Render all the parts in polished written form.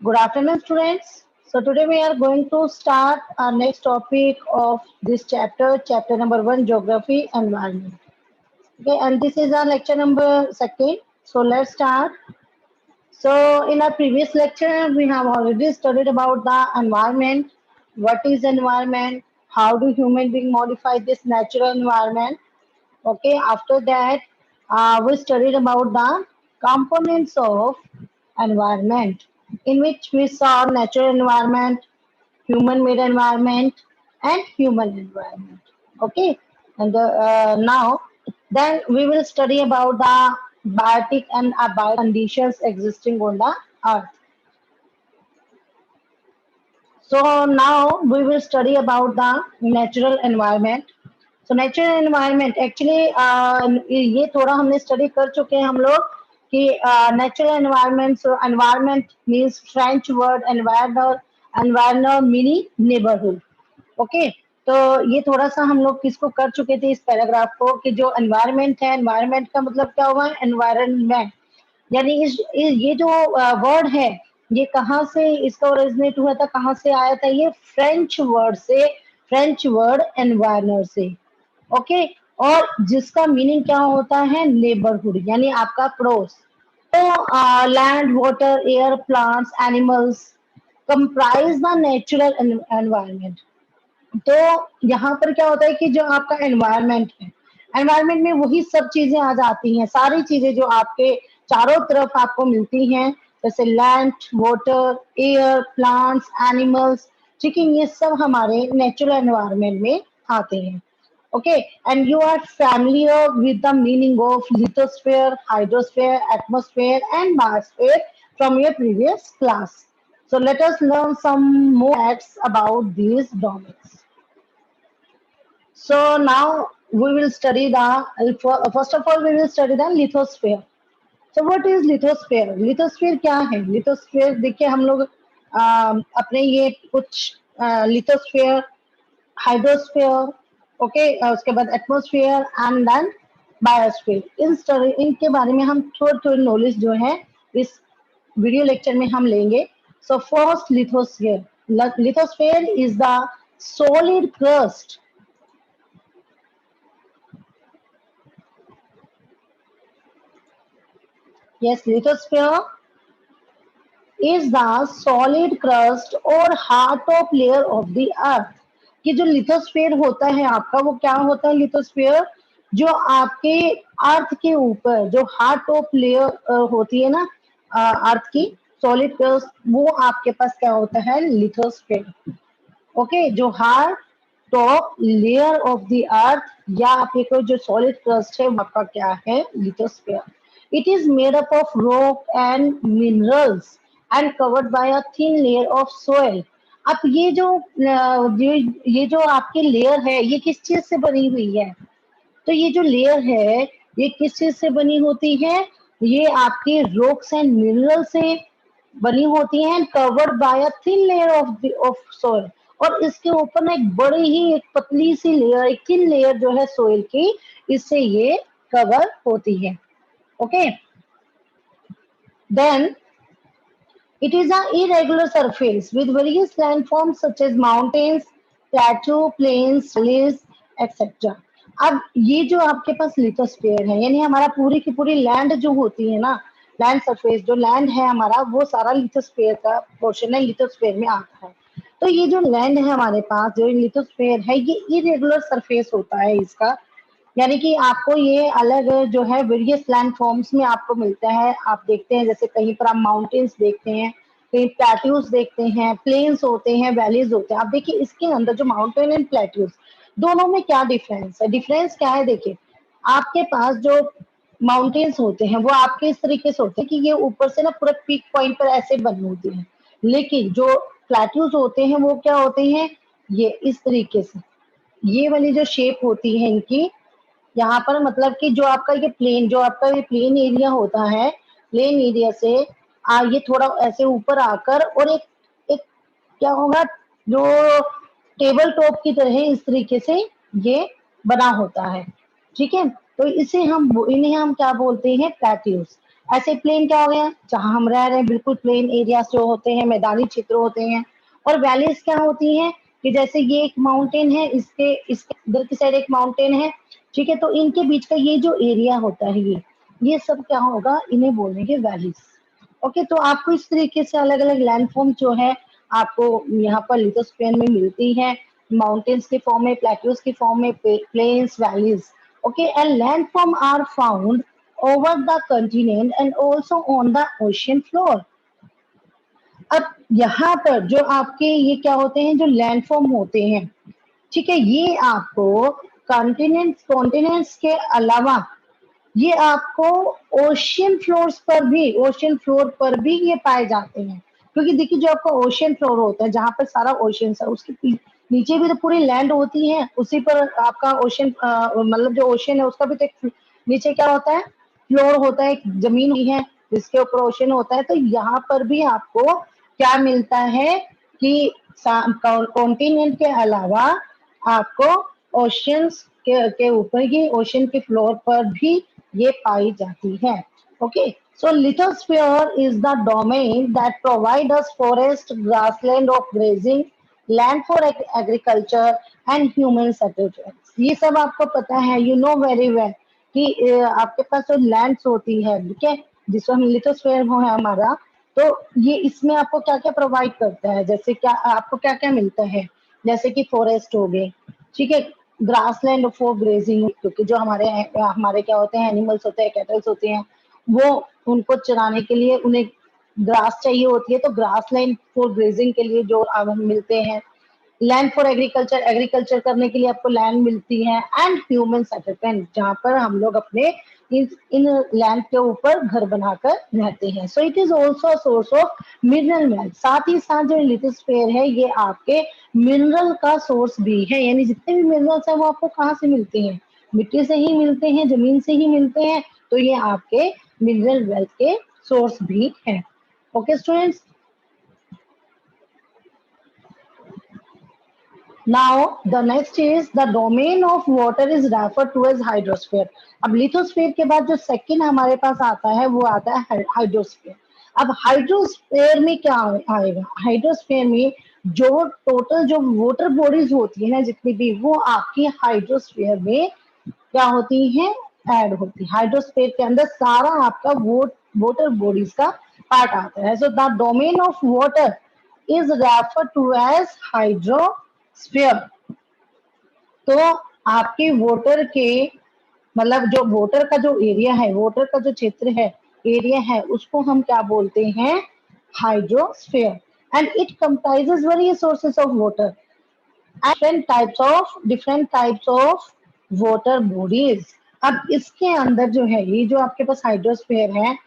Good afternoon, students. So today we are going to start our next topic of this chapter, chapter number 1, Geography Environment. Okay, and this is our lecture number 2. So let's start. So in our previous lecture, we have already studied about the environment. What is environment? How do human beings modify this natural environment? Okay, after that, we studied about the components of environment, in which we saw natural environment, human made environment, and human environment. Okay, and now then we will study about the biotic and abiotic conditions existing on the earth. So now we will study about the natural environment. So natural environment actually ये थोड़ा हमने study कर चुके हैं हम लोग कि natural environment environment means French word environner meaning neighbourhood. Okay, तो ये थोड़ा सा हम लोग किसको कर चुके थे इस पैराग्राफ को कि जो एनवायरनमेंट है, एनवायरनमेंट का मतलब क्या हुआ, एनवायरनमेंट यानी ये जो वर्ड है ये कहाँ से इसका ओरिजिनेट हुआ था, कहाँ से आया था, ये फ्रेंच वर्ड से, फ्रेंच वर्ड एनवायरनर से. ओके, और जिसका मीनिंग क्या होता है, नेबरहुड यानी आपका पड़ोस. तो land, water, air, plants, animals comprise the natural environment. तो यहाँ पर क्या होता है कि जो आपका एनवायरनमेंट है, एनवायरनमेंट में वही सब चीजें आ जाती हैं, सारी चीजें जो आपके चारों तरफ आपको मिलती हैं, जैसे land, water, air, plants, animals. ठीक है, ये सब हमारे नेचुरल एनवायरनमेंट में आते हैं. Okay, and you are familiar with the meaning of lithosphere, hydrosphere, atmosphere, and biosphere from your previous class. So let us learn some more facts about these domains. So now we will study the first of all we will study the lithosphere. So what is lithosphere? Lithosphere क्या है? Lithosphere देखिए हम लोग अपने ये कुछ lithosphere, hydrosphere, okay, उसके बाद एटमॉस्फेयर एंड देन बायोस्फीयर. इनके बारे में हम थोड़ी थोड़ी नॉलेज जो है इस वीडियो लेक्चर में हम लेंगे. So first lithosphere. Lithosphere is the solid crust. Yes, lithosphere is the solid crust और hard top layer of the अर्थ. कि जो लिथोस्फीयर होता है आपका, वो क्या होता है लिथोस्फीयर, जो आपके अर्थ के ऊपर जो हार्ड टॉप लेयर होती है ना अर्थ की, सॉलिड क्रस्ट, वो आपके पास क्या होता है, लिथोस्फीयर. ओके, जो hard top layer of the अर्थ या आपके को जो सॉलिड क्रस्ट है वो आपका क्या है, lithosphere. It is made up of rock and minerals and covered by a thin layer of soil. अब ये जो आपकी लेयर है ये किस चीज से बनी हुई है, तो ये जो लेयर है ये किस चीज से बनी होती है, ये आपके रॉक्स एंड मिनरल से बनी होती हैं, covered by a thin layer of soil. और इसके ऊपर ना एक बड़ी ही एक पतली सी लेयर, एक थिन लेयर जो है सोइल की, इससे ये कवर होती है. Okay, then it is an irregular surface with various landforms such as mountains, plateau, plains, valleys, etc. अब ये जो आपके पास लिथोस्फीयर है, यानी हमारा पूरी की पूरी लैंड जो होती है ना, लैंड सरफेस जो लैंड है हमारा, वो सारा लिथोस्फीयर का पोर्शन है, लिथोस्फीयर में आता है. तो ये जो लैंड है हमारे पास, जो लिथोस्फीयर है, ये इरेगुलर सरफेस होता है इसका. यानी कि आपको ये अलग जो है वेरियस लैंड फॉर्म्स में आपको मिलता है. आप देखते हैं जैसे कहीं पर आप माउंटेन्स देखते हैं, कहीं प्लेट्यूज देखते हैं, प्लेन्स होते हैं, वैलीज होते हैं. आप देखिए इसके अंदर जो माउंटेन एंड प्लेट्यूज, दोनों में क्या डिफरेंस है. डिफरेंस क्या है, देखिए आपके पास जो माउंटेन्स होते हैं वो आपके इस तरीके से होते हैं कि ये ऊपर से ना पूरा पीक पॉइंट पर ऐसे बने होते हैं. लेकिन जो प्लेट्यूज होते हैं वो क्या होते हैं, ये इस तरीके से, ये वाली जो शेप होती है इनकी, यहाँ पर मतलब कि जो आपका ये प्लेन, जो आपका ये प्लेन एरिया होता है, प्लेन एरिया से ये थोड़ा ऐसे ऊपर आकर और एक एक क्या होगा, जो टेबल टॉप की तरह इस तरीके से ये बना होता है. ठीक है, तो इसे हम इन्हें हम क्या बोलते हैं, प्लेट्यूज. ऐसे प्लेन क्या हो गया, जहां हम रह रहे हैं बिल्कुल प्लेन एरिया जो होते हैं, मैदानी क्षेत्र होते हैं। और वैलीज क्या होती हैं कि जैसे ये एक माउंटेन है, इसके इसके इधर की साइड एक माउंटेन है, ठीक है, तो इनके बीच का ये जो एरिया होता है, ये सब क्या होगा, इन्हें बोलेंगे वैलीज। ओके, तो आपको इस तरीके से अलग अलग लैंडफॉर्म जो है आपको यहाँ पर लिथोस्फीयर में मिलती है, माउंटेन्स के फॉर्म में, प्लेट्यूज के फॉर्म में, plains, valleys. Okay, and landform are found over the continent and also on the ocean floor। अब यहाँ पर जो आपके ये क्या होते हैं, जो लैंडफॉर्म होते हैं, ठीक है, ये आपको कॉन्टिनेंट्स के अलावा ये आपको ओशियन फ्लोर पर भी ये पाए जाते हैं। क्योंकि देखिए जो आपका ओशियन फ्लोर होता है, जहां पर सारा ओशियन है, उसके नीचे भी तो पूरी लैंड होती है, उसी पर आपका ओशियन मतलब जो ओशियन है उसका भी तो एक नीचे क्या होता है, फ्लोर होता है, एक जमीन होती है जिसके ऊपर ओशियन होता है। तो यहाँ पर भी आपको क्या मिलता है कि कॉन्टिनेंट के अलावा आपको ओशियंस के ऊपर ही, ओशियन के फ्लोर पर भी ये पाई जाती है। Okay, so lithosphere is the domain that provide us forest, grassland of grazing, land for agriculture and human settlements। ये सब आपको पता है, you know very well कि आपके पास जो लैंड्स होती है, ठीक है, जिसको हम लिथोस्फीयर है हमारा, तो ये इसमें आपको क्या क्या प्रोवाइड करता है, जैसे क्या आपको क्या क्या मिलता है, जैसे कि फॉरेस्ट हो गए, ठीक है, ग्रासलैंड फॉर ग्रेजिंग, क्योंकि जो हमारे क्या होते हैं, एनिमल्स होते हैं, कैटल्स होते हैं, वो उनको चराने के लिए उन्हें ग्रास चाहिए होती है, तो ग्रास लैंड फॉर ग्रेजिंग के लिए जो मिलते हैं, लैंड फॉर एग्रीकल्चर, एग्रीकल्चर करने के लिए आपको लैंड मिलती है, एंड ह्यूमन सेटलमेंट, जहाँ पर हम लोग अपने इन लैंड के ऊपर घर बनाकर रहते हैं। सो it is also source of mineral wealth. साथ ही साथ जो लिथोस्फीयर है, ये आपके मिनरल का सोर्स भी है, यानी जितने भी मिनरल्स है वो आपको कहाँ से मिलते हैं, मिट्टी से ही मिलते हैं, जमीन से ही मिलते हैं। तो ये आपके मिनरल वेल्थ के सोर्स भी है। Okay students, now the next is the domain of water is referred to as hydrosphere। अब लिथोस्फीयर के बाद जो सेकंड हमारे पास आता है वो आता है हाइड्रोस्फीयर। अब हाइड्रोस्फीयर में क्या आएगा, हाइड्रोस्फीयर में जो टोटल जो वाटर बॉडीज होती है ना, जितनी भी, वो आपकी हाइड्रोस्फीयर में क्या होती है, ऐड होती है। हाइड्रोस्फीयर के अंदर सारा आपका वाटर बॉडीज का पार्ट आता है। So the domain of water is refer to as hydrosphere. तो आपके वाटर के मतलब जो वाटर का जो एरिया है, वाटर का जो क्षेत्र है, एरिया है, उसको हम क्या बोलते हैं, hydrosphere. And it comprises various sources of water, different types of water bodies। अब इसके अंदर जो है, ये जो आपके पास हाइड्रोस्फीयर है,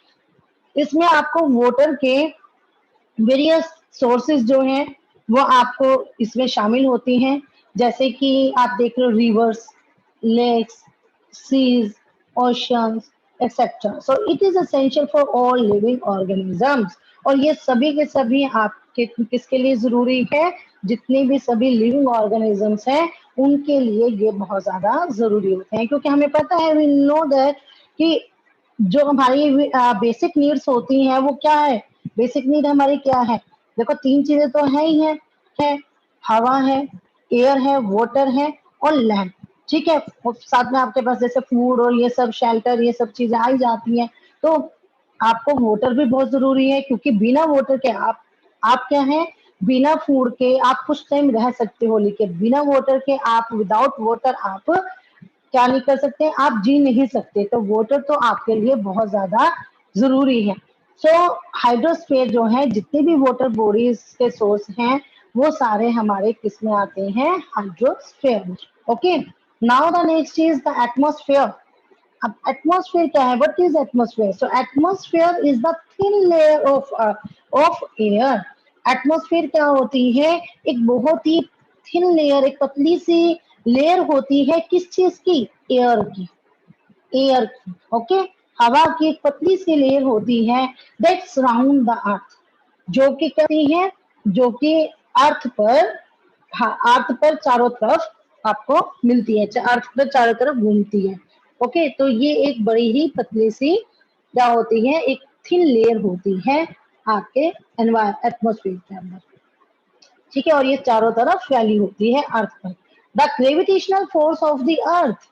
इसमें आपको वाटर के वेरियस सोर्सेज जो हैं वो आपको इसमें शामिल होती हैं। जैसे कि आप देख रहे हो rivers, lakes, seas, oceans etcetera. So it is essential for all living organisms. और ये सभी के सभी आपके किसके लिए जरूरी है, जितने भी सभी लिविंग ऑर्गेनिजम्स हैं उनके लिए ये बहुत ज्यादा जरूरी होते हैं। क्योंकि हमें पता है, वी नो दैट कि जो हमारी बेसिक नीड्स होती हैं वो क्या है, बेसिक नीड हमारी क्या है, देखो तीन चीजें तो है ही है, हवा है, एयर है, वाटर है और लैंड, ठीक है। और साथ में आपके पास जैसे फूड और ये सब शेल्टर, ये सब चीजें आई जाती हैं। तो आपको वाटर भी बहुत जरूरी है, क्योंकि बिना वाटर के आप क्या है, बिना फूड के आप कुछ टाइम रह सकते हो, लेकिन बिना वाटर के आप, विदाउट वाटर आप क्या नहीं कर सकते, आप जी नहीं सकते। तो वाटर तो आपके लिए बहुत ज्यादा जरूरी है। सो हाइड्रोस्फीयर जो है, जितने भी वाटर बॉडीज के सोर्स हैं, वो सारे हमारे किस में आते हैं, hydrosphere. Okay, now the next is the atmosphere. अब एटमॉस्फेयर क्या है, what is atmosphere? So atmosphere is the thin layer of air. Atmosphere क्या होती है, एक बहुत ही थिन लेयर, एक पतली सी लेयर होती है, किस चीज की, एयर की, एयर की। ओके, हवा की एक पतली सी लेयर होती है दैट सराउंड द अर्थ, जो कि कहती है, जो कि अर्थ पर, हाँ, अर्थ पर चारों तरफ आपको मिलती है, अर्थ पर चारों तरफ घूमती है। ओके, तो ये एक बड़ी ही पतली सी क्या होती है, एक थिन लेयर होती है आपके एटमोस्फेयर के अंदर, ठीक है, और ये चारों तरफ फैली होती है अर्थ पर। The gravitational force of the earth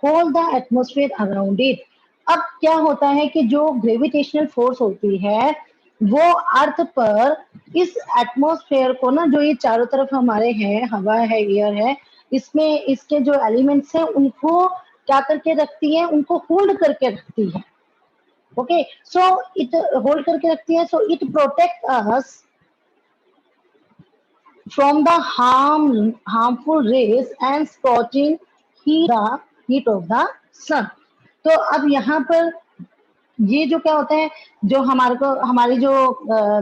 hold the atmosphere around it. अब क्या होता है कि जो ग्रेविटेशनल फोर्स होती है वो अर्थ पर इस एटमॉस्फेयर को ना, जो ये चारों तरफ हमारे हैं, हवा है, एयर है, इसमें इसके जो एलिमेंट्स हैं उनको क्या करके रखती है, उनको होल्ड करके रखती है। ओके, सो इट होल्ड करके रखती है, so it protect us from the harmful rays and scorching heat of the sun। तो अब यहाँ पर ये जो क्या होता है, जो हमारे को हमारी जो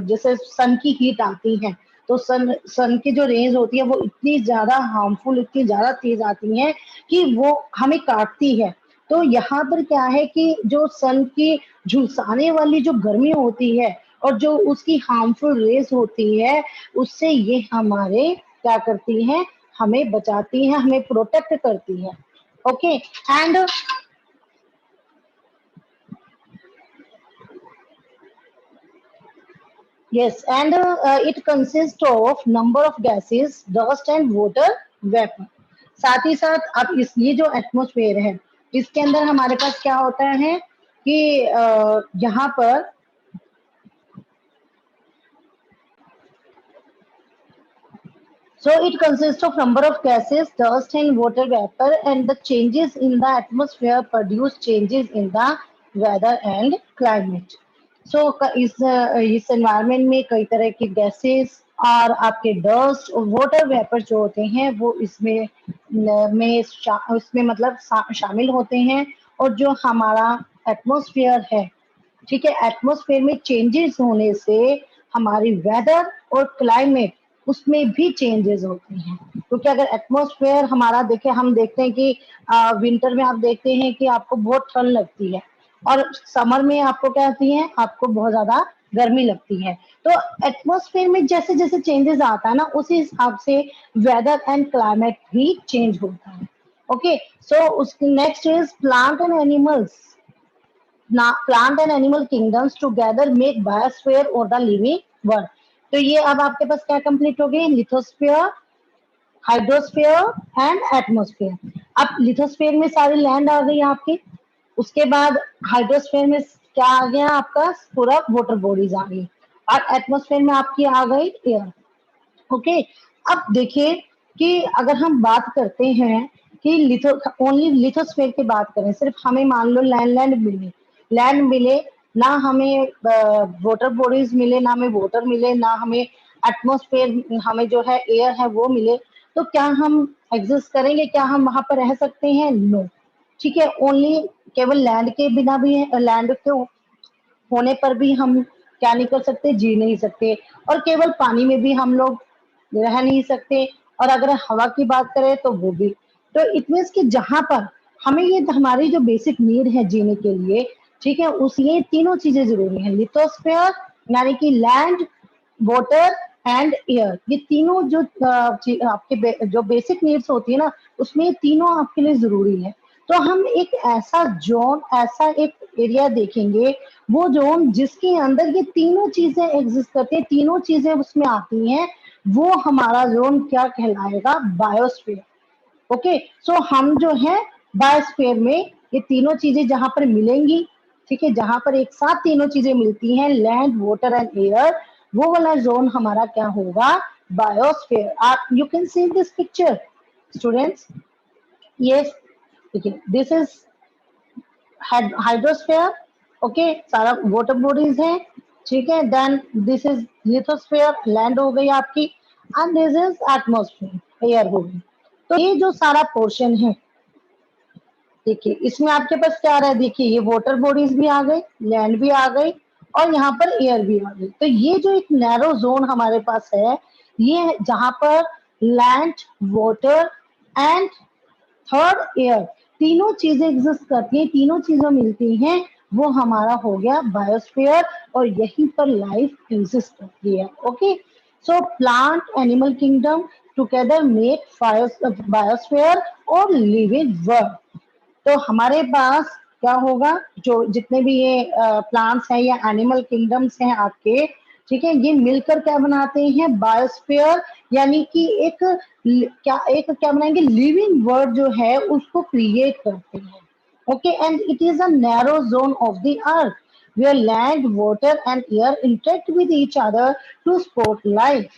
जैसे सन की हीट आती है, तो सन की जो रेज होती है वो इतनी ज्यादा हार्मफुल, इतनी ज्यादा तेज आती है कि वो हमें काटती है। तो यहाँ पर क्या है कि जो सन की झुलसाने वाली जो गर्मी होती है और जो उसकी हार्मफुल रेज होती है, उससे ये हमारे क्या करती है, हमें बचाती है, हमें प्रोटेक्ट करती है। Okay, and yes, and it consists of number of gases, dust and water vapor। साथ ही साथ अब इस ये जो एटमॉस्फेयर है, इसके अंदर हमारे पास क्या होता है कि यहाँ पर so it consists of number of gases, dust and water vapor, and the changes in the atmosphere produce changes in the weather and climate। so इस एनवायरमेंट में कई तरह की गैसेस और आपके डस्ट और वाटर वेपर जो होते हैं वो इसमें उसमें मतलब शामिल होते हैं। और जो हमारा एटमॉस्फेयर है, ठीक है, एटमॉस्फेयर में चेंजेस होने से हमारी वेदर और क्लाइमेट उसमें भी चेंजेस होते हैं। क्योंकि अगर एटमॉस्फेयर हमारा देखे, हम देखते हैं कि विंटर में आप देखते हैं कि आपको बहुत ठंड लगती है और समर में आपको क्या होती है, आपको बहुत ज्यादा गर्मी लगती है। तो एटमॉस्फेयर में जैसे जैसे चेंजेस आता है ना, उसी हिसाब से वेदर एंड क्लाइमेट भी चेंज होता है। ओके, सो उसकी next is plant and animals. Plant and animal kingdoms together make biosphere और द लिविंग वर्ल्ड। तो ये अब आपके पास क्या कंप्लीट हो गई, लिथोस्फीयर, हाइड्रोस्फीयर एंड एटमॉस्फेयर। अब लिथोस्फीयर में सारी लैंड आ गई आपकी, उसके बाद हाइड्रोस्फीयर में क्या आ गया आपका, पूरा वाटर बॉडीज आ गई, और एटमॉस्फेयर में आपकी आ गई एयर। ओके, अब देखिए कि अगर हम बात करते हैं कि ओनली लिथोस्फेयर की बात करें, सिर्फ हमें मान लो लैंड मिले ना, हमें वाटर बॉडीज मिले ना, हमें वाटर मिले ना, हमें एटमॉस्फेयर, हमें जो है एयर है वो मिले, तो क्या हम एग्जिस्ट करेंगे, क्या हम वहां पर रह सकते हैं? नो। ठीक है, ओनली केवल लैंड के बिना भी है, लैंड के होने पर भी हम क्या नहीं कर सकते, जी नहीं सकते। और केवल पानी में भी हम लोग रह नहीं सकते, और अगर हवा की बात करें तो वो भी। तो इट मीन्स कि जहां पर हमें ये हमारी जो बेसिक नीड है जीने के लिए, ठीक है, उस ये तीनों चीजें जरूरी है, लिथोस्फीयर यानी कि लैंड, वाटर एंड एयर, ये तीनों जो आपके जो बेसिक नीड्स होती है ना, उसमें ये तीनों आपके लिए जरूरी है। तो हम एक ऐसा जोन, ऐसा एक एरिया देखेंगे, वो जोन जिसके अंदर ये तीनों चीजें एग्जिस्ट करती है, तीनों चीजें उसमें आती हैं, वो हमारा जोन क्या कहलाएगा, बायोस्फीयर। ओके, सो हम जो है बायोस्फीयर में ये तीनों चीजें जहां पर मिलेंगी, ठीक है, जहां पर एक साथ तीनों चीजें मिलती हैं, लैंड, वाटर एंड एयर, वो वाला जोन हमारा क्या होगा, बायोस्फीयर। आप you can see this picture students, yes, देखिए दिस इज हाइड्रोस्फीयर। ओके, सारा वाटर बॉडीज है, ठीक है, then this is lithosphere, land हो गई आपकी, and this is atmosphere, air हो गई। तो ये जो सारा पोर्शन है, देखिए इसमें आपके पास क्या आ रहा है, देखिए ये वाटर बॉडीज भी आ गई, लैंड भी आ गई, और यहाँ पर एयर भी आ गई। तो ये जो एक नैरो जोन हमारे पास है, ये जहां पर land, water and third air, तीनों चीजें एग्जिस्ट करती हैं, तीनों चीजें मिलती हैं, वो हमारा हो गया बायोस्फीयर, और यहीं पर लाइफ एग्जिस्ट करती है। Okay, so plant animal kingdom together make biosphere और लिविंग वर्ल्ड। तो हमारे पास क्या होगा, जो जितने भी ये प्लांट्स हैं या एनिमल किंगडम्स हैं आपके, ठीक है, ये मिलकर क्या बनाते हैं, बायोस्फीयर, यानी कि एक क्या बनाएंगे, लिविंग वर्ल्ड जो है उसको क्रिएट करते हैं। Okay, and it is a narrow zone of the earth where land, water and air interact with each other to support life.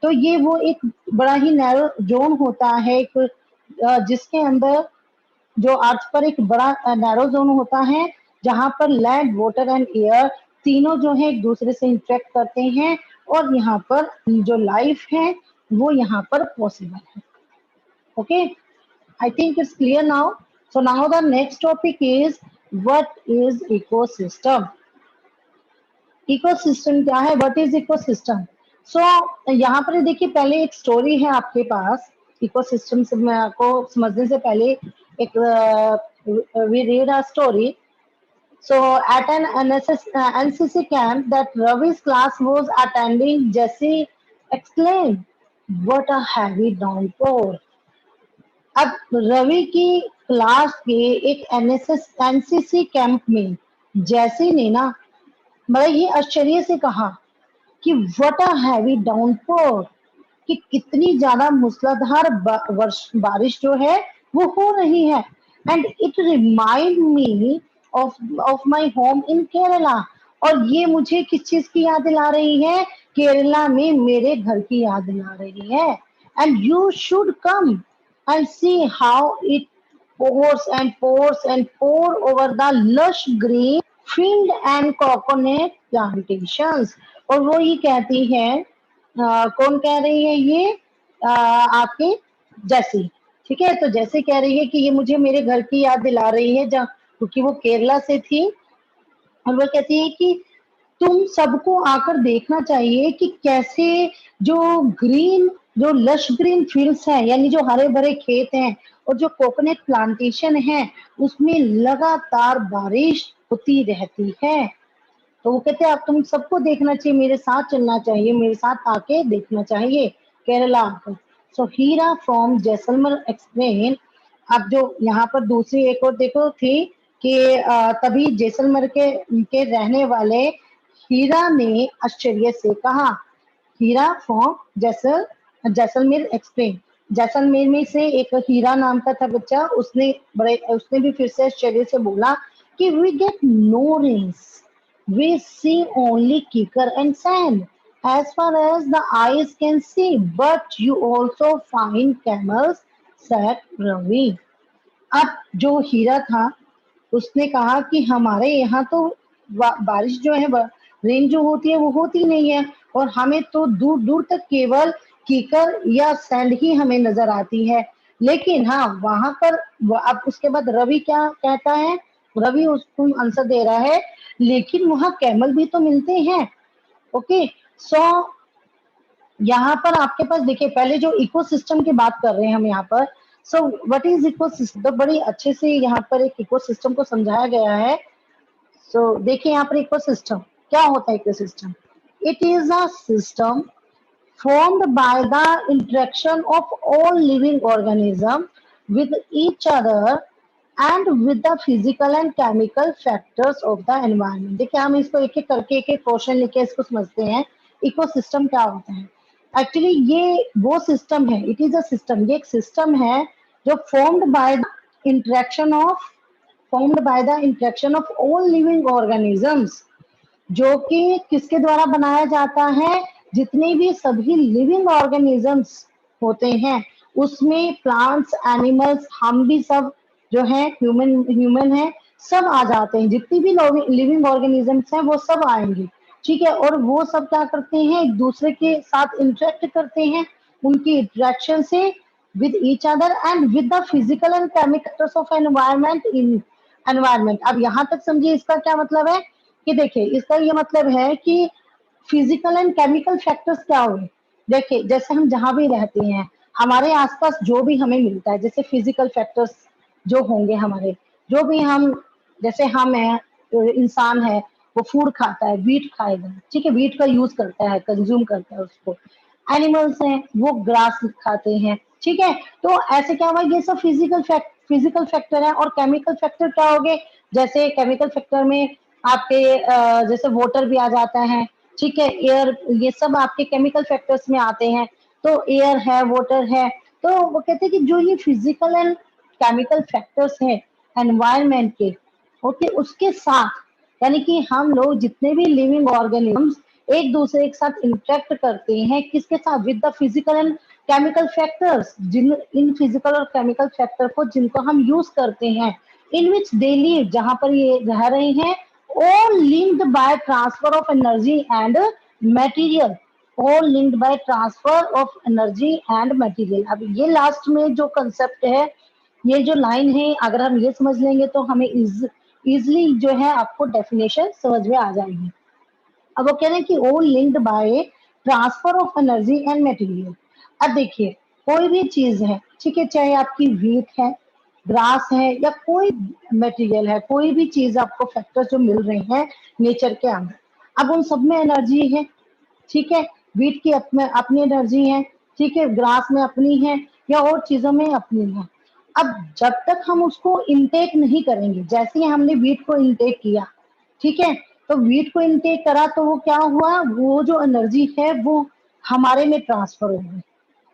तो ये वो एक बड़ा ही नैरो जोन होता है, एक जिसके अंदर जो अर्थ पर एक बड़ा नैरो जोन होता है, जहां पर लैंड, वाटर एंड एयर तीनों जो है एक दूसरे से इंटरेक्ट करते हैं, और यहाँ पर जो लाइफ है वो यहाँ पर पॉसिबल है। Okay, I think it's clear now. So now the next topic is what is ecosystem. Ecosystem क्या है, व्हाट इज इकोसिस्टम। सो यहाँ पर देखिए, पहले एक स्टोरी है आपके पास। इकोसिस्टम से मैं आपको समझने से पहले एक we read a story. So at an NCC camp that Ravi's class was attending, Jesse exclaimed, "What a heavy downpour!" अब रवि की क्लास के एक एनसीसी कैंप में जैसे ने ना बड़ा ही आश्चर्य से कहा कि व्हाट अ हैवी डाउनपोर, कि कितनी ज्यादा मूसलाधार बारिश जो है वो हो रही है। And it remind me of my home in Kerala, और ये मुझे किस चीज की याद दिला रही है, केरला में मेरे घर की याद दिला रही है। And you should come and see how it pours over the lush green field and coconut plantations। और वो ये कहती है, कौन कह रही है ये, आपकी जैसी, ठीक है। तो जैसे कह रही है कि ये मुझे मेरे घर की याद दिला रही है, जहाँ, क्योंकि वो केरला से थी, और वो कहती है कि तुम सबको आकर देखना चाहिए कि कैसे जो ग्रीन, जो लश ग्रीन फील्ड्स हैं, यानी जो हरे भरे खेत हैं, और जो कोकोनट प्लांटेशन है, उसमें लगातार बारिश होती रहती है। तो वो कहते हैं आप तुम सबको देखना चाहिए, मेरे साथ चलना चाहिए, मेरे साथ आके देखना चाहिए केरला आकर। सो हीरा फ्रॉम जैसलमेर एक्सप्लेन। अब जो यहाँ पर दूसरी एक और देखो थी कि तभी जैसलमेर के रहने वाले हीरा ने आश्चर्य से कहा, हीरा फ्रॉम जैसलमेर एक्सप्लेन। जैसलमेर में से एक हीरा नाम का था बच्चा, उसने भी फिर से आश्चर्य से बोला कि we get no rains, we see only kicker and sand as far as the eyes can see, but you also find camels, said Ravi। अब जो हीरा था उसने कहा कि हमारे यहाँ तो बारिश जो है, रेन जो होती है वो होती नहीं है, और हमें तो दूर दूर तक केवल कीकर या सैंड ही हमें नजर आती है। लेकिन हाँ, वहां पर अब उसके बाद रवि क्या कहता है, रवि उसको आंसर दे रहा है, लेकिन वहां कैमल भी तो मिलते हैं। ओके, सो यहाँ पर आपके पास देखिए, पहले जो इकोसिस्टम की बात कर रहे हैं हम यहाँ पर। सो व्हाट इज इकोसिस्टम, तो बड़ी अच्छे से यहाँ पर एक इकोसिस्टम को समझाया गया है। सो देखिए यहाँ पर इकोसिस्टम क्या होता है। Ecosystem, it is a system formed by the interaction of all living organisms with each other and with the physical and chemical factors of the environment। देखिए हम इसको एक एक करके एक एक क्वेश्चन लेके इसको समझते हैं। इकोसिस्टम क्या होता है, एक्चुअली ये वो सिस्टम है, इट इज अ सिस्टम, ये एक सिस्टम है जो formed by the interaction of all living organisms, जो कि किसके द्वारा बनाया जाता है, जितने भी सभी लिविंग ऑर्गेनिजम्स होते हैं, उसमें प्लांट्स, एनिमल्स, हम भी सब जो है ह्यूमन है, सब आ जाते हैं। जितनी भी लिविंग ऑर्गेनिजम्स हैं वो सब आएंगे, ठीक है। और वो सब क्या करते हैं, एक दूसरे के साथ इंटरेक्ट करते हैं, उनकी इंटरेक्शन से with each other and with the physical and chemicals of environment. अब यहाँ तक समझिए इसका क्या मतलब है, कि देखिए इसका ये मतलब है कि फिजिकल एंड केमिकल फैक्टर्स क्या हुए। देखिए जैसे हम जहां भी रहते हैं, हमारे आसपास जो भी हमें मिलता है, जैसे फिजिकल फैक्टर्स जो होंगे हमारे, जो भी हम, जैसे हम है, इंसान है, वो फूड खाता है, वीट खाएगा, ठीक है, वीट का यूज करता है, कंज्यूम करता है उसको। एनिमल्स हैं वो ग्रास खाते हैं, ठीक है। तो ऐसे क्या हुआ, ये सब फिजिकल फैक्टर है। और केमिकल फैक्टर क्या हो गए, जैसे केमिकल फैक्टर में आपके जैसे वाटर भी आ जाता है, ठीक है, एयर, ये सब आपके केमिकल फैक्टर्स में आते हैं। तो एयर है, वाटर है, तो वो कहते हैं कि जो ये फिजिकल एंड केमिकल फैक्टर्स हैं एनवायरनमेंट के, ओके, उसके साथ, यानी कि हम लोग जितने भी लिविंग ऑर्गेनिजम्स एक दूसरे के साथ इंटरेक्ट करते हैं, किसके साथ, with the physical and chemical factors, जिन इन फिजिकल और केमिकल फैक्टर को जिनको हम यूज करते हैं, इन विच दे लिव, जहां पर ये रह रहे हैं, all linked by transfer of energy and material, all linked by transfer of energy and material। अब ये लास्ट में जो कंसेप्ट है, ये जो लाइन है, अगर हम ये समझ लेंगे तो हमें इजली जो है आपको डेफिनेशन समझ में आ जाएगी। अब वो कह रहे हैं कि all linked by transfer of energy and material. अब देखिए, कोई भी चीज है, ठीक है, चाहे आपकी व्हीट है, ग्रास है, या कोई मटेरियल है, कोई भी चीज आपको फैक्टर जो मिल रहे हैं नेचर के अंदर, अब उन सब में एनर्जी है, ठीक है, व्हीट की अपनी एनर्जी है, ठीक है, ग्रास में अपनी है, या और चीजों में अपनी है। अब जब तक हम उसको इनटेक नहीं करेंगे, जैसे ही हमने व्हीट को इनटेक किया, ठीक है, तो व्हीट को इनटेक करा तो वो क्या हुआ, वो जो एनर्जी है वो हमारे में ट्रांसफर हो गई,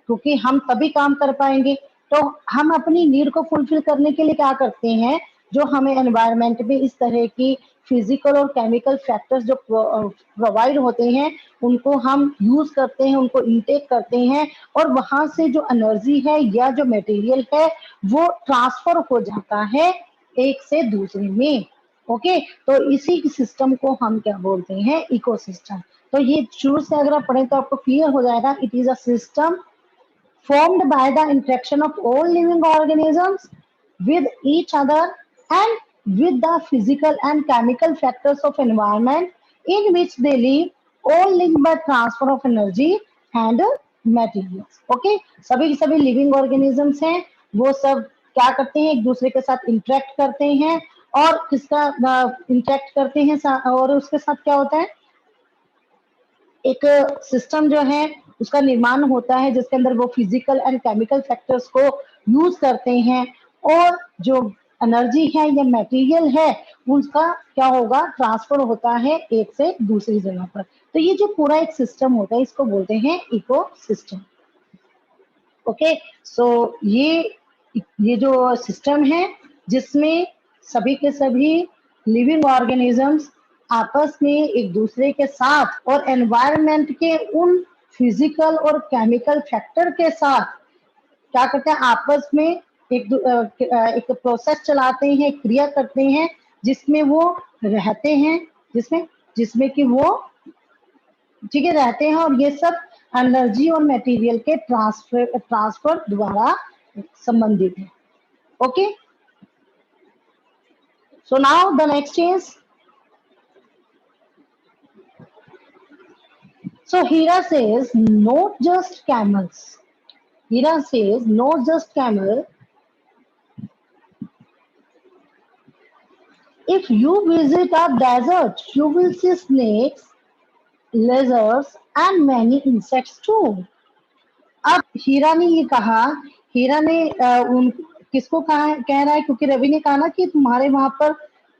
क्योंकि हम तभी काम कर पाएंगे। तो हम अपनी नीड को फुलफिल करने के लिए क्या करते हैं, जो हमें एनवायरनमेंट में इस तरह की फिजिकल और केमिकल फैक्टर्स जो प्रोवाइड होते हैं, उनको हम यूज करते हैं, उनको इनटेक करते हैं, और वहां से जो एनर्जी है या जो मटेरियल है वो ट्रांसफर हो जाता है एक से दूसरे में। ओके, तो इसी सिस्टम को हम क्या बोलते हैं, इकोसिस्टम। तो ये शुरू से अगर आप पढ़ें तो आपको क्लियर हो जाएगा, it is a system formed by the interaction of all living organisms with each other and with the physical and chemical factors of environment in which they live, all linked by transfer of energy and materials। okay, सभी के सभी living organisms हैं, वो सब क्या करते हैं, एक दूसरे के साथ इंटरेक्ट करते हैं, और किसका इंटरेक्ट करते हैं, और उसके साथ क्या होता है, एक सिस्टम जो है उसका निर्माण होता है, जिसके अंदर वो फिजिकल एंड केमिकल फैक्टर्स को यूज करते हैं, और जो एनर्जी है या मटेरियल है उसका क्या होगा, ट्रांसफर होता है एक से दूसरी जगह पर। तो ये जो पूरा एक सिस्टम होता है इसको बोलते हैं इकोसिस्टम। ओके, सो ये जो सिस्टम है जिसमें सभी के सभी लिविंग ऑर्गेनिजम्स आपस में एक दूसरे के साथ और एनवायरनमेंट के उन फिजिकल और केमिकल फैक्टर के साथ क्या करते हैं, आपस में एक प्रोसेस चलाते हैं, क्रिया करते हैं, जिसमें वो रहते हैं, जिसमें जिसमें कि वो ठीक है रहते हैं, और ये सब एनर्जी और मटेरियल के ट्रांसफर द्वारा संबंधित है। Okay, so now the next is, so Hira says not just camels, Hira says not just camel, if you visit a desert you will see snakes, lizards and many insects too। अब हीरा ने ये कहा, हीरा ने उन किसको कहा, कह रहा है, क्योंकि रवि ने कहा ना कि तुम्हारे वहां पर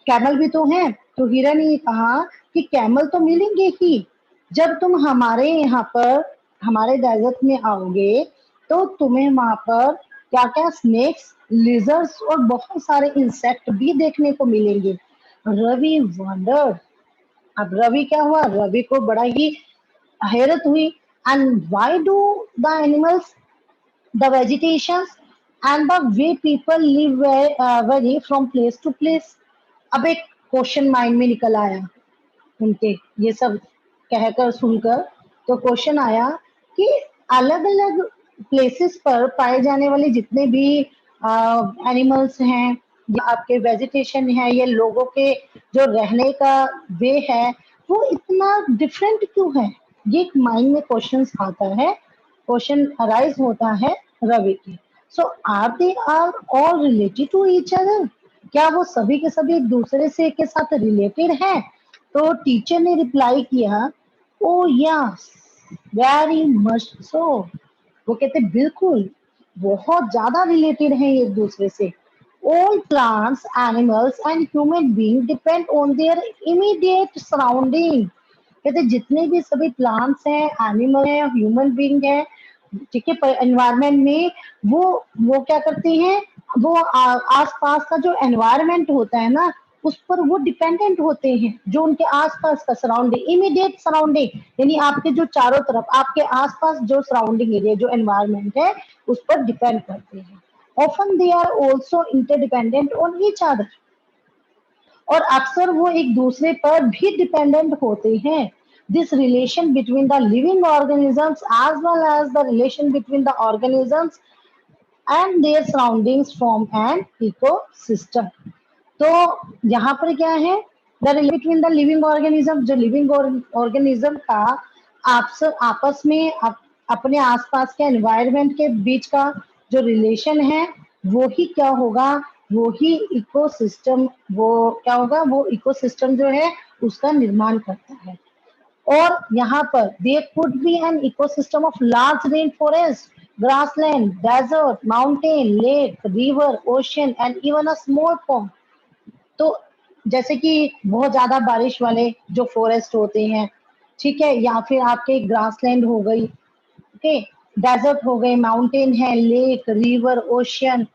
कैमल भी तो हैं, तो हीरा ने ये कहा कि कैमल तो मिलेंगे ही, जब तुम हमारे यहाँ पर हमारे डेजर्ट में आओगे तो तुम्हें वहां पर क्या क्या स्नेक्स, लिजर्ड्स और बहुत सारे इंसेक्ट भी देखने को मिलेंगे। रवि वंडर्ड, अब रवि क्या हुआ, रवि को बड़ा ही हैरत हुई, and why do the animals, the vegetations and the way people live vary from place to place। अब एक क्वेश्चन माइंड में निकल आया उनके, ये सब कहकर सुनकर, तो क्वेश्चन आया कि अलग अलग प्लेसेस पर पाए जाने वाले जितने भी एनिमल्स हैं या आपके वेजिटेशन है या लोगों के जो रहने का वे है वो इतना डिफरेंट क्यों है। ये एक माइंड में क्वेश्चन आता है, क्वेश्चन अराइज होता है रवि की। So are they all related to each ईच अदर, क्या वो सभी के सभी एक दूसरे से के साथ रिलेटेड है। तो टीचर ने रिप्लाई किया, ओ यस वेरी मच सो, वो कहते बिल्कुल बहुत ज्यादा रिलेटेड है एक दूसरे से। all plants, animals and human beings depend on their immediate surrounding. कहते जितने भी सभी प्लांट्स हैं, एनिमल हैं, ह्यूमन बीइंग है, ठीक है, एनवायरमेंट में वो क्या करते हैं, वो आसपास का जो एनवायरमेंट होता है ना, उस पर वो डिपेंडेंट होते हैं, जो उनके आसपास का सराउंडिंग, इमीडिएट सराउंडिंग, यानी आपके जो चारों तरफ आपके आसपास जो सराउंडिंग एरिया जो एनवायरमेंट है उस पर डिपेंड करते हैं. Often they are also interdependent on each other, और अक्सर वो एक दूसरे पर भी डिपेंडेंट होते हैं. This relation between the living organisms as well as the relation between the organisms and their surroundings from an ecosystem. तो यहाँ पर क्या है, the relation between the living organism, जो लिविंग ऑर्गेनिज्म का आपस में अपने आसपास के एनवायरनमेंट के बीच का जो रिलेशन है वो ही क्या होगा, वो ही इकोसिस्टम, वो क्या होगा, वो इकोसिस्टम जो है उसका निर्माण करता है. और यहाँ पर there could be an ecosystem of large rainforest, grassland, desert, mountain, lake, river, ocean and even a small pond. तो जैसे कि बहुत ज्यादा बारिश वाले जो फॉरेस्ट होते हैं, ठीक है, या फिर आपके ग्रासलैंड हो गई, ओके, डेजर्ट हो गए, माउंटेन है, लेक, रिवर, ओशियन,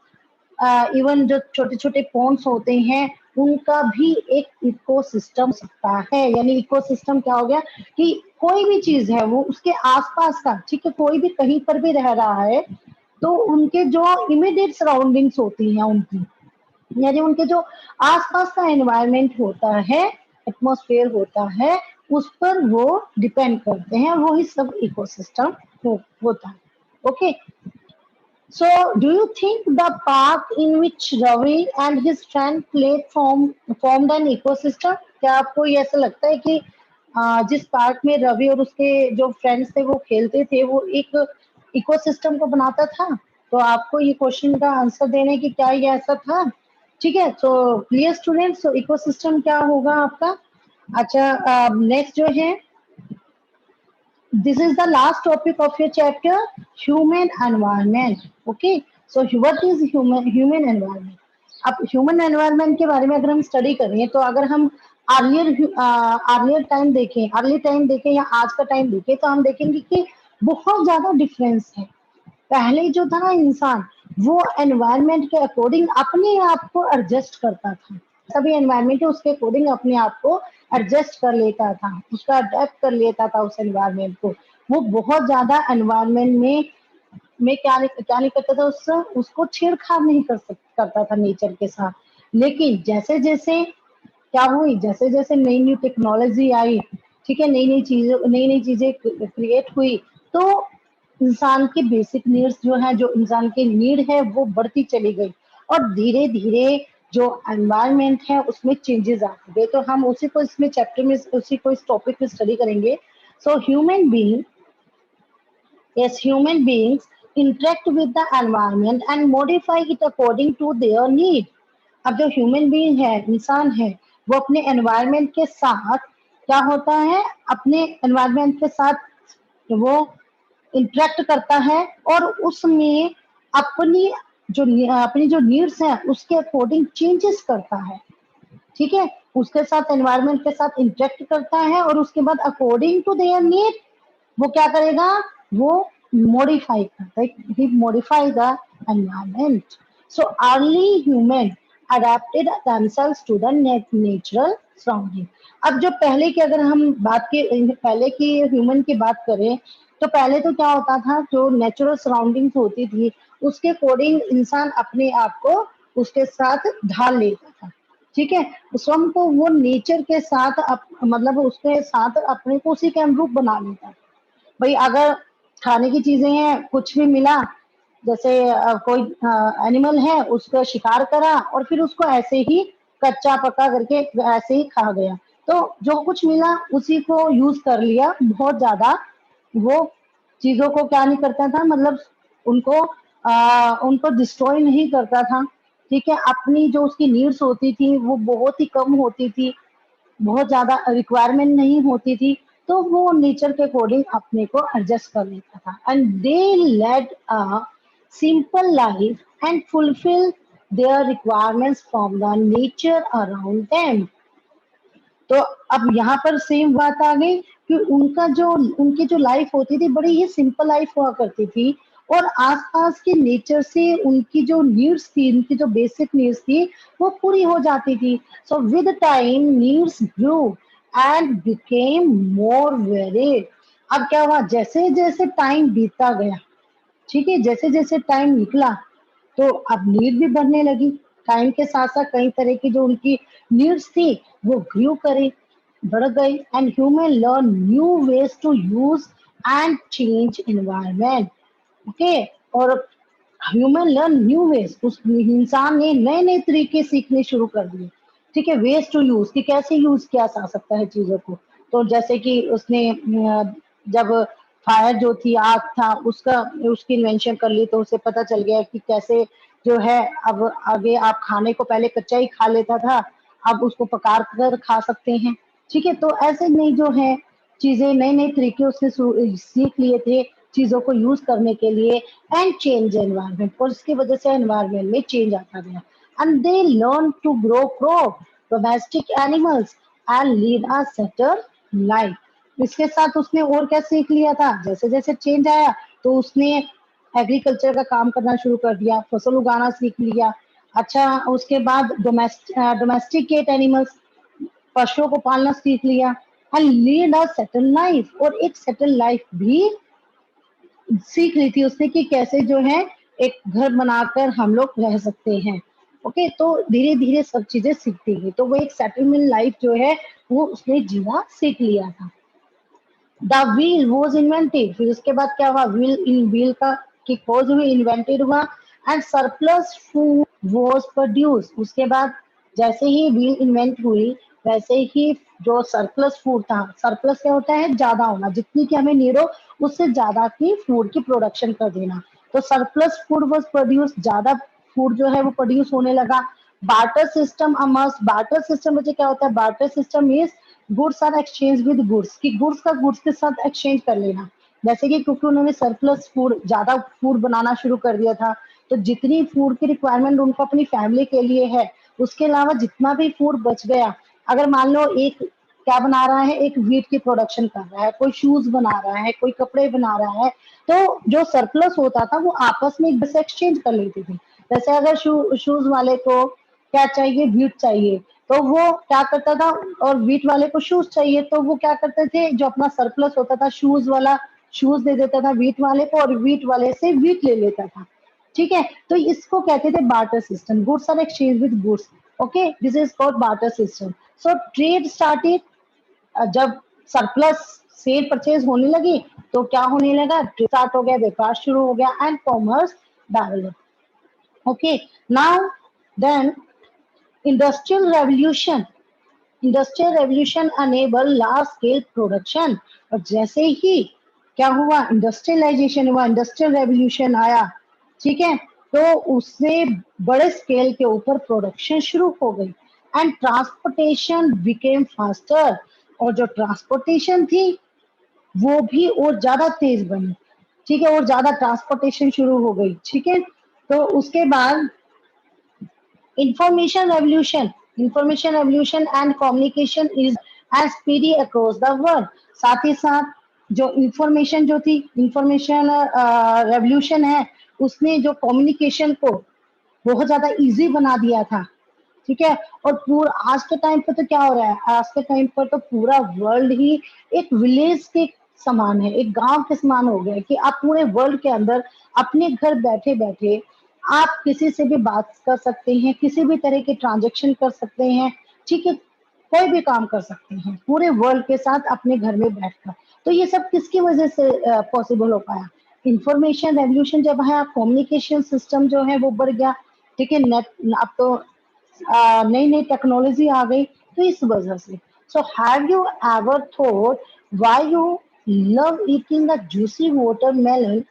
इवन जो छोटे छोटे पॉन्ड्स होते हैं उनका भी एक इकोसिस्टम सकता है. यानी इकोसिस्टम क्या हो गया कि कोई भी चीज है वो उसके आसपास का, ठीक है, कोई भी कहीं पर भी रह रहा है तो उनके जो इमीडिएट सराउंडिंग्स होती हैं उनकी, यानी उनके जो आसपास का एनवायरनमेंट होता है, एटमॉस्फेयर होता है, उस पर वो डिपेंड करते हैं, वो ही सब इकोसिस्टम होता है. Okay, so do you think the park in which Ravi and his friend played formed an ecosystem? क्या आपको ये ऐसा लगता है कि जिस पार्क में रवि और उसके जो फ्रेंड्स थे वो खेलते थे वो एक इकोसिस्टम को बनाता था? तो आपको ये क्वेश्चन का आंसर देने की क्या ये ऐसा था? ठीक है, तो क्लियर स्टूडेंट्स, तो इकोसिस्टम क्या होगा आपका? अच्छा, नेक्स्ट जो है, this is the last topic of your chapter, human environment. Okay, so what is human environment? अब ह्यूमन एनवायरनमेंट के बारे में अगर हम स्टडी करें तो अगर हम अर्लियर टाइम देखें या आज का टाइम देखें तो हम देखेंगे कि बहुत ज्यादा डिफरेंस है. पहले जो था ना इंसान, वो एनवायरनमेंट के अकॉर्डिंग अपने आप को एडजस्ट करता था, सभी एनवायरनमेंट है उसके अकॉर्डिंग अपने आप को एडजस्ट कर लेता था, उसका अडेप्ट कर लेता था उस एनवायरनमेंट को. वो बहुत ज्यादा एनवायरनमेंट में क्या नहीं करता था, उसको छेड़छाड़ नहीं करता था नेचर के साथ. लेकिन जैसे जैसे क्या हुई, जैसे जैसे नई नई टेक्नोलॉजी आई, ठीक है, नई नई चीजें क्रिएट हुई, तो इंसान के बेसिक नीड्स जो है, जो इंसान की नीड है वो बढ़ती चली गई और धीरे धीरे जो एनवायरनमेंट है उसमें चेंजेस आते गए. तो हम उसी को इसमें चैप्टर में उसी को इस टॉपिक में स्टडी करेंगे. So human being, yes, human beings interact with the environment and modify it according to their need. अब जो ह्यूमन बीइंग है, इंसान है, वो अपने एनवायरनमेंट के साथ क्या होता है, अपने एनवायरनमेंट के साथ वो इंटरेक्ट करता है और उसमें अपनी अपनी जो नीड्स हैं उसके अकॉर्डिंग चेंजेस करता है. ठीक है, उसके साथ एनवायरनमेंट के साथ इंटरेक्ट करता है और उसके बाद अकॉर्डिंग टू देयर नीड वो क्या करेगा, वो मॉडिफाई करता है, he modify the environment. So early human adapted themselves to the natural surrounding. अब जो पहले की अगर हम बात की, पहले की ह्यूमन की बात करें तो पहले तो क्या होता था, जो नेचुरल सराउंडिंग्स होती थी उसके अकॉर्डिंग इंसान अपने आप को उसके साथ ढाल लेता था. ठीक है, स्वयं को वो नेचर के साथ मतलब उसके साथ अपने को उसी के अनुरूप बना लेता था. भाई अगर खाने की चीजें हैं, कुछ भी मिला, जैसे कोई एनिमल है उसका शिकार करा और फिर उसको ऐसे ही कच्चा पक्का करके ऐसे ही खा गया, तो जो कुछ मिला उसी को यूज कर लिया. बहुत ज्यादा वो चीजों को क्या नहीं करता था, मतलब उनको डिस्ट्रॉय नहीं करता था. ठीक है, अपनी जो उसकी नीड्स होती थी वो बहुत ही कम होती थी, बहुत ज्यादा रिक्वायरमेंट नहीं होती थी, तो वो नेचर के अकॉर्डिंग अपने को एडजस्ट कर लेता था. And they led a simple life and fulfil their requirements from the nature around them. तो अब यहाँ पर सेम बात आ गई कि उनकी जो लाइफ होती थी बड़ी ही सिंपल लाइफ हुआ करती थी, और आसपास के नेचर से उनकी जो नीड्स थी, उनकी जो बेसिक नीड्स थी वो पूरी हो जाती थी. So with time needs grew and became more varied. अब क्या हुआ, जैसे जैसे टाइम बीतता गया, ठीक है, जैसे जैसे टाइम निकला तो अब नीड भी बढ़ने लगी. टाइम के साथ साथ कई तरह की जो उनकी नीड्स थी वो ग्रू करे, बढ़ गई. And human learn new ways to use and change environment. Okay, और ह्यूमन लर्न न्यू वेज, उस इंसान ने नए नए तरीके सीखने शुरू कर दिए. ठीक है, वेज टू यूज, कि कैसे यूज किया जा सकता है चीजों को. तो जैसे कि उसने जब फायर जो थी, आग था, उसकी इन्वेंशन कर ली, तो उसे पता चल गया कि कैसे जो है अब आगे आप खाने को पहले कच्चा ही खा लेता था, अब उसको पका कर खा सकते हैं. ठीक है, तो ऐसे नहीं जो है चीजें, नए नए तरीके उसने सीख लिए थे चीजों को यूज करने के लिए. एंड चेंज एनवायरमेंट, और इसकी वजह से एनवायरमेंट में चेंज आता गया. And they learn to grow crop, domestic animals and lead a settle life. इसके साथ उसने और क्या सीख लिया था, जैसे जैसे चेंज आया तो उसने एग्रीकल्चर का काम करना शुरू कर दिया, फसल उगाना सीख लिया. अच्छा, उसके बाद डोमेस्टिकेट एनिमल्स, पशुओं को पालना सीख लिया. And lead a settle life, और एक सेटल लाइफ भी सीख ली थी उसने कि कैसे जो है एक घर बनाकर हम लोग रह सकते हैं. ओके, तो धीरे धीरे सब चीजें सीखती गई, तो वो एक सेटलमेंट लाइफ जो है वो उसने जीना सीख लिया था. द व्हील वॉज इन्वेंटेड, फिर उसके बाद क्या हुआ, व्हील का की खोज हुई, इन्वेंटेड हुआ. And surplus food was produce, उसके बाद जैसे ही व्हील इन्वेंट हुई वैसे ही जो सरप्लस फूड था, सरप्लस क्या होता है, ज्यादा होना, जितनी की हमें नीड हो उससे ज्यादा की फूड की प्रोडक्शन कर देना. तो सरप्लस फूड वॉज प्रोड्यूस, ज्यादा फूड जो है वो प्रोड्यूस होने लगा. बार्टर सिस्टम अमर्स, बार्टर सिस्टम मुझे क्या होता है, barter system is goods are exchange with goods, कि गुड्स का गुड्स के साथ एक्सचेंज कर लेना. जैसे कि क्योंकि उन्होंने सरप्लस फूड, ज्यादा फूड बनाना शुरू कर दिया था, तो जितनी फूड की रिक्वायरमेंट उनको अपनी फैमिली के लिए है, उसके अलावा जितना भी फूड बच गया, अगर मान लो एक क्या बना रहा है, एक वीट की प्रोडक्शन कर रहा है, कोई शूज बना रहा है, कोई कपड़े बना रहा है, तो जो सरप्लस होता था वो आपस में एक दूसरे से एक्सचेंज कर लेते थे. जैसे अगर शूज वाले को क्या चाहिए, वीट चाहिए, तो वो क्या करता था, और वीट वाले को शूज चाहिए, तो वो क्या करते थे, जो अपना सरप्लस होता था शूज वाला शूज दे देता था वीट वाले को, और वीट वाले से वीट ले लेता था. ठीक है, तो इसको कहते थे barter system, goods are exchange with goods. Okay, this is called barter system. So trade started, जब सरप्लस सेल परचेज होने लगी तो क्या होने लगा, स्टार्ट हो गया, व्यापार शुरू हो गया, and commerce develop. Okay, now then industrial revolution, industrial revolution enable large scale production. और जैसे ही क्या हुआ, इंडस्ट्रियलाइजेशन हुआ, इंडस्ट्रियल रेवोल्यूशन आया, ठीक है, तो उससे बड़े स्केल के ऊपर प्रोडक्शन शुरू हो गई. एंड ट्रांसपोर्टेशन बिकेम फास्टर, और जो ट्रांसपोर्टेशन थी वो भी और ज्यादा तेज बनी. ठीक है, और ज्यादा ट्रांसपोर्टेशन शुरू हो गई. ठीक है, तो उसके बाद information revolution and communication is as speedy across the world. साथ ही साथ जो इंफॉर्मेशन जो थी, इंफॉर्मेशन रेवोल्यूशन है, उसने जो कम्युनिकेशन को बहुत ज्यादा इजी बना दिया था. ठीक है, और पूरा आज के टाइम पे तो क्या हो रहा है, आज के टाइम पर तो पूरा वर्ल्ड ही एक विलेज के समान है, एक गांव के समान हो गया है, कि आप पूरे वर्ल्ड के अंदर अपने घर बैठे बैठे आप किसी से भी बात कर सकते हैं, किसी भी तरह के ट्रांजेक्शन कर सकते हैं. ठीक है, कोई भी काम कर सकते हैं पूरे वर्ल्ड के साथ अपने घर में बैठकर. तो ये सब किसकी वजह से पॉसिबल हो पाया, इंफॉर्मेशन रेवोल्यूशन जब है, कम्युनिकेशन सिस्टम जो है वो बढ़ गया. ठीक है, नेट, अब तो नई नई टेक्नोलॉजी आ गई, तो इस वजह से. So have you ever thought why you love eating a juicy watermelon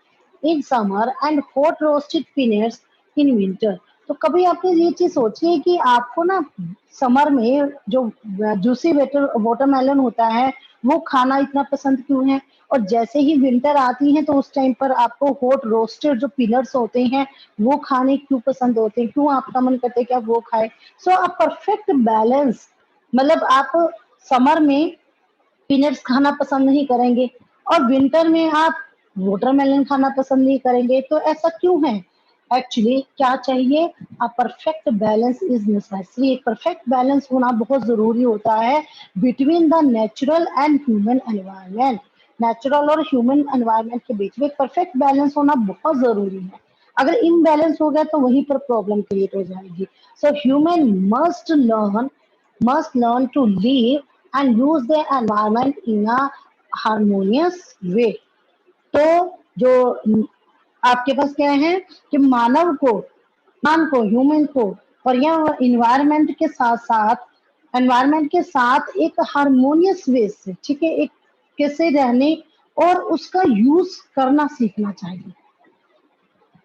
in summer and hot roasted peanuts in winter. तो कभी आपने ये चीज सोची है कि आपको ना समर में जो जूसी वाटरमेलन होता है वो खाना इतना पसंद क्यों है। और जैसे ही विंटर आती है तो उस टाइम पर आपको हॉट रोस्टेड जो पीनट्स होते हैं वो खाने क्यों पसंद होते हैं, क्यों आपका मन करता है कि आप वो खाए। सो अ परफेक्ट बैलेंस, मतलब आप समर में पीनट्स खाना पसंद नहीं करेंगे और विंटर में आप वाटरमेलन खाना पसंद नहीं करेंगे, तो ऐसा क्यों है। एक्चुअली क्या चाहिए, a perfect balance is necessary. एक परफेक्ट बैलेंस होना बहुत जरूरी होता है between the natural and human environment. Natural और ह्यूमन एनवायरनमेंट के बीच में एक परफेक्ट बैलेंस होना बहुत जरूरी है। अगर इम्बैलेंस हो गया तो वहीं पर प्रॉब्लम क्रिएट हो जाएगी। So human must learn to live and use the environment in a harmonious way। तो जो आपके पास क्या है कि मान को ह्यूमन को पर्यावरण एनवायरमेंट के साथ एक हारमोनियस वे से, ठीक है, एक कैसे रहने और उसका यूज करना सीखना चाहिए।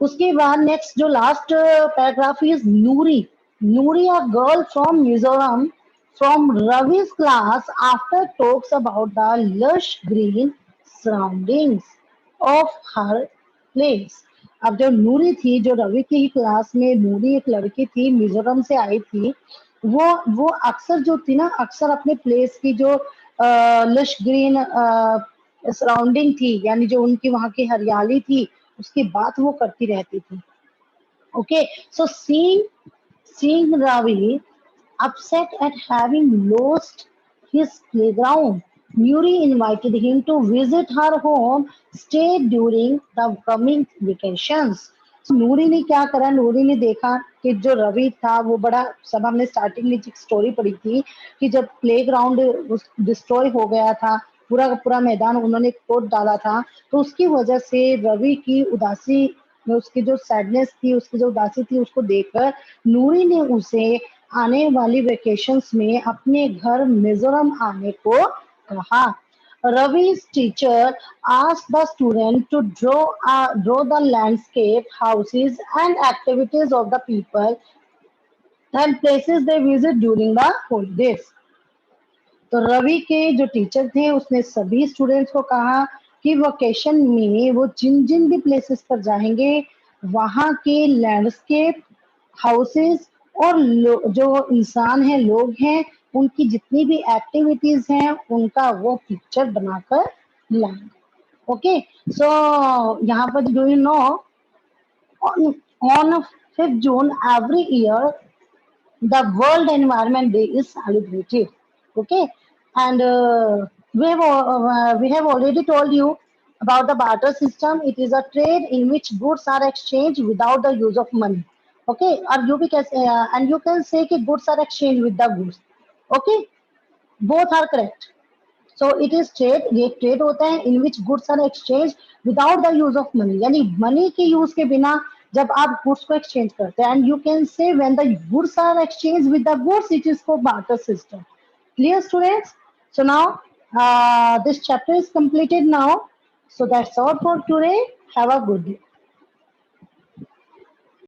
उसके बाद नेक्स्ट जो last paragraph is Noori. Noori a girl from Mizoram from Ravi's class after talks about the lush green surroundings of her place। अब जो नूरी थी, जो रवि की ही क्लास में नूरी एक लड़की थी, मिजोरम से आई थी, वो अक्सर जो थी ना, अक्सर अपने प्लेस की जो लश ग्रीन सराउंडिंग थी, यानी जो उनकी वहां की हरियाली थी, उसकी बात वो करती रहती थी। Okay, so seeing Ravi upset at having lost his playground, Nuri invited him to visit her home, stay during the coming vacations। नूरी ने क्या करा, नूरी ने देखा कि जो रवि था वो बड़ा, सब हमने स्टार्टिंग में स्टोरी पढ़ी थी कि जब प्लेग्राउंड डिस्ट्रॉय हो गया था, पूरा का पूरा मैदान उन्होंने तोड़ डाला था, तो उसकी वजह से रवि की उदासी, उसकी जो सैडनेस थी, उसकी जो उदासी थी, उसको देखकर नूरी ने उसे आने वाली वेकेशंस में अपने घर मिजोरम आने को कहा। Ravi's teacher asked the student to draw the landscape, houses, and activities of the people and places they visit during the holidays। तो रवि के जो टीचर थे उसने सभी स्टूडेंट्स को कहा कि वेकेशन में वो जिन जिन भी प्लेसेस पर जाएंगे वहां के लैंडस्केप, हाउसेस और जो इंसान है, लोग हैं, उनकी जितनी भी एक्टिविटीज हैं उनका वो पिक्चर बनाकर लाएंगे। ओके, सो यहाँ पर do you know, on 5th June every year the World Environment Day is celebrated। Okay, and we have already told you about the barter system। It is a trade in which goods are exchanged without the use of money। Okay, और you भी कैसे and you can say कि goods are exchanged with the goods। Okay, both are correct। So it is trade, ये trade होता है in which goods are exchange without the use of money, यानी money के use के बिना जब आप गुड्स को एक्सचेंज करते हैं। And you can say when the goods are exchange with the goods, it is for barter system. Clear students? So now this chapter is completed now. So that's all for today. Have a good day.